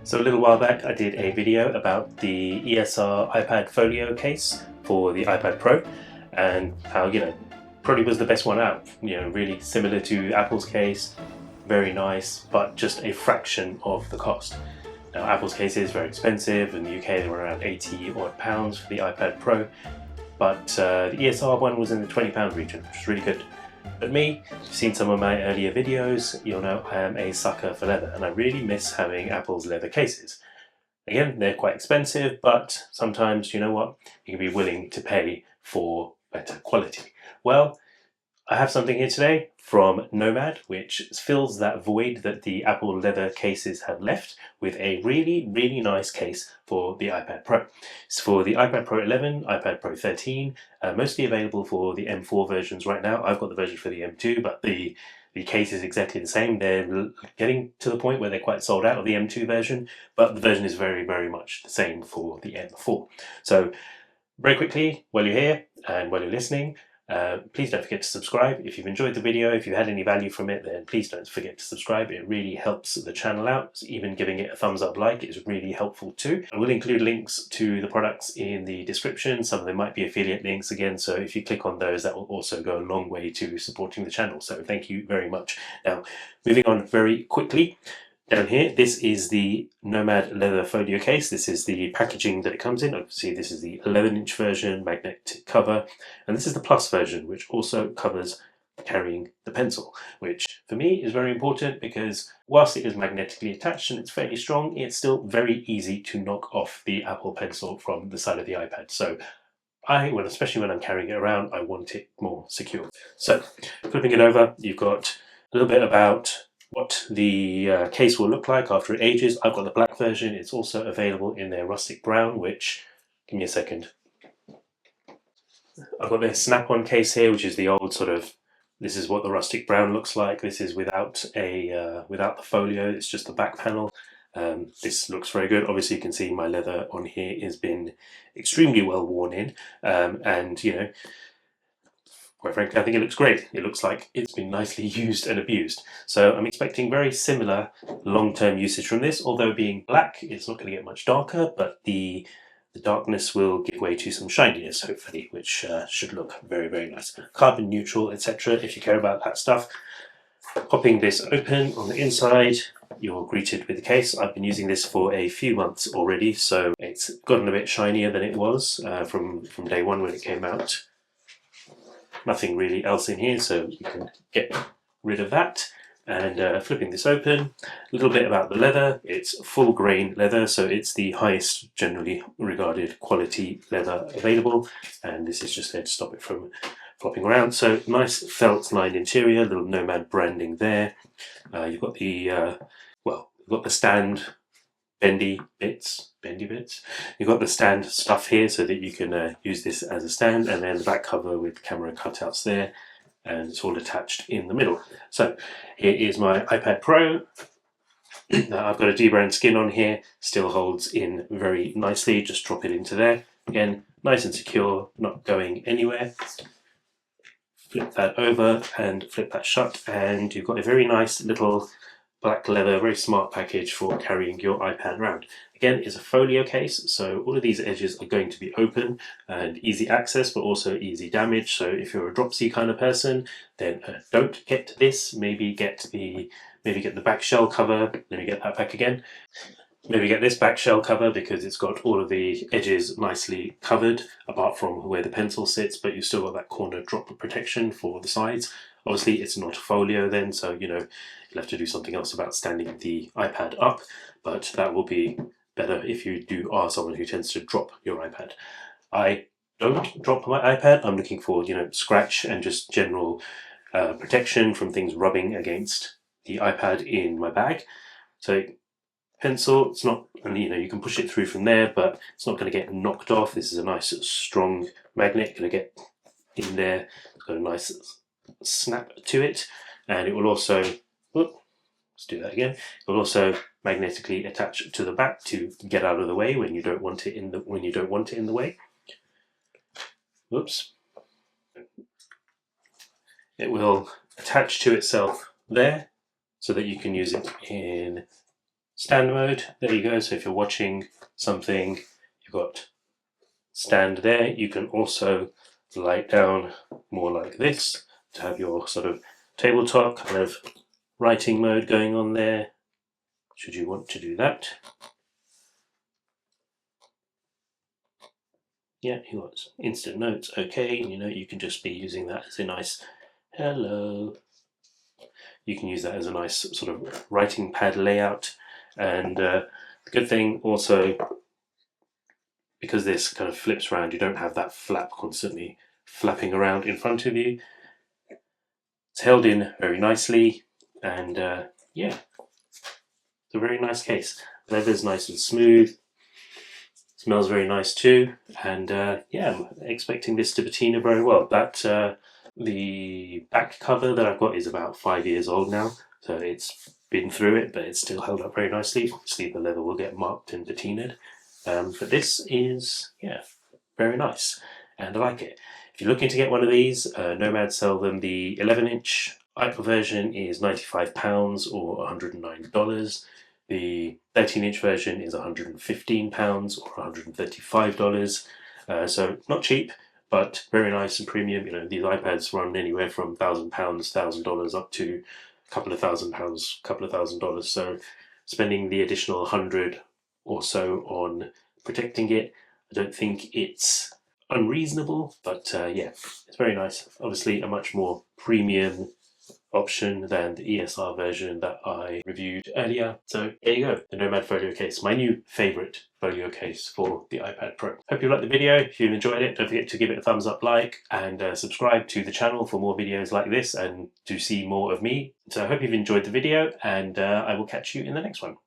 So a little while back I did a video about the ESR iPad Folio case for the iPad Pro and how, probably was the best one out. Really similar to Apple's case, very nice, but just a fraction of the cost. Now Apple's case is very expensive. In the UK they were around 80 odd pounds for the iPad Pro, but the ESR one was in the £20 region, which is really good. But me, if you've seen some of my earlier videos, you'll know I am a sucker for leather and I really miss having Apple's leather cases. Again, they're quite expensive, but sometimes, you know what, you can be willing to pay for better quality. Well, I have something here today from Nomad, which fills that void that the Apple leather cases have left with a really, really nice case for the iPad Pro. It's for the iPad Pro 11, iPad Pro 13, mostly available for the M4 versions right now. I've got the version for the M2, but the case is exactly the same. They're getting to the point where they're quite sold out of the M2 version, but the version is very, very much the same for the M4. So very quickly, while you're here and while you're listening, please don't forget to subscribe. If you've enjoyed the video, if you had any value from it, then please don't forget to subscribe. It really helps the channel out. Even giving it a thumbs up like is really helpful too. I will include links to the products in the description. Some of them might be affiliate links again, so if you click on those, that will also go a long way to supporting the channel. So thank you very much. Now, moving on very quickly. Down here, this is the Nomad leather folio case. This is the packaging that it comes in. Obviously, this is the 11-inch version, magnetic cover, and this is the Plus version, which also covers carrying the pencil, which for me is very important because whilst it is magnetically attached and it's fairly strong, it's still very easy to knock off the Apple Pencil from the side of the iPad. So especially when I'm carrying it around, I want it more secure. So flipping it over, you've got a little bit about what the case will look like after it ages. I've got the black version. It's also available in their rustic brown, which, give me a second. I've got their snap-on case here, which is the old sort of, this is what the rustic brown looks like. This is without the folio, it's just the back panel. This looks very good. Obviously you can see my leather on here has been extremely well worn in, and quite frankly, I think it looks great. It looks like it's been nicely used and abused. So I'm expecting very similar long-term usage from this. Although being black, it's not going to get much darker, but the darkness will give way to some shininess, hopefully, which should look very, very nice. Carbon neutral, etc., if you care about that stuff. Popping this open on the inside, you're greeted with the case. I've been using this for a few months already, so it's gotten a bit shinier than it was from day one when it came out. Nothing really else in here, so you can get rid of that. And flipping this open, a little bit about the leather. It's full grain leather, so it's the highest generally regarded quality leather available, and this is just there to stop it from flopping around. So nice felt lined interior, little Nomad branding there. You've got the stand bendy bits. You've got the stand stuff here so that you can use this as a stand, and then the back cover with camera cutouts there, and it's all attached in the middle. So here is my iPad Pro. I've got a debrowned skin on here, still holds in very nicely. Just drop it into there. Again, nice and secure, not going anywhere. Flip that over and flip that shut, and you've got a very nice little black leather, very smart package for carrying your iPad around. Again, it's a folio case, so all of these edges are going to be open and easy access, but also easy damage. So if you're a dropsy kind of person, then don't get this. Maybe get the back shell cover. Let me get that back again. Maybe get this back shell cover because it's got all of the edges nicely covered, apart from where the pencil sits, but you've still got that corner drop protection for the sides. Obviously, it's not a folio then, so you'll have to do something else about standing the iPad up, but that will be better if you are someone who tends to drop your iPad. I don't drop my iPad. I'm looking for scratch and just general protection from things rubbing against the iPad in my bag. So pencil, it's not, and you can push it through from there, but it's not going to get knocked off. This is a nice strong magnet, going to get in there. It's got a nice snap to it, and it will also, let's do that again. It will also magnetically attach to the back to get out of the way when you don't want it in the way. Whoops. It will attach to itself there so that you can use it in stand mode. There you go. So if you're watching something, you've got stand there. You can also lie down more like this to have your sort of tabletop kind of writing mode going on there, should you want to do that. Yeah, you got instant notes, okay. You can just be using that as a nice hello. You can use that as a nice sort of writing pad layout. And the good thing also, because this kind of flips around, you don't have that flap constantly flapping around in front of you. It's held in very nicely, and yeah, it's a very nice case. Leather's nice and smooth. Smells very nice too, and yeah, I'm expecting this to patina very well. The back cover that I've got is about 5 years old now, so it's been through it, but it's still held up very nicely. Obviously, the leather will get marked and patinaed, but this is, yeah, very nice, and I like it. If you're looking to get one of these, Nomad sell them. The 11-inch iPad version is £95 or $109. The 13-inch version is £115 or $135. So not cheap, but very nice and premium. These iPads run anywhere from £1,000, $1,000 up to a couple of £1,000, couple of $1,000. So spending the additional 100 or so on protecting it, I don't think it's unreasonable, but yeah, it's very nice. Obviously, a much more premium option than the ESR version that I reviewed earlier. So there you go, the Nomad Folio case, my new favourite folio case for the iPad Pro. Hope you liked the video. If you enjoyed it, don't forget to give it a thumbs up, like, and subscribe to the channel for more videos like this and to see more of me. So I hope you've enjoyed the video, and I will catch you in the next one.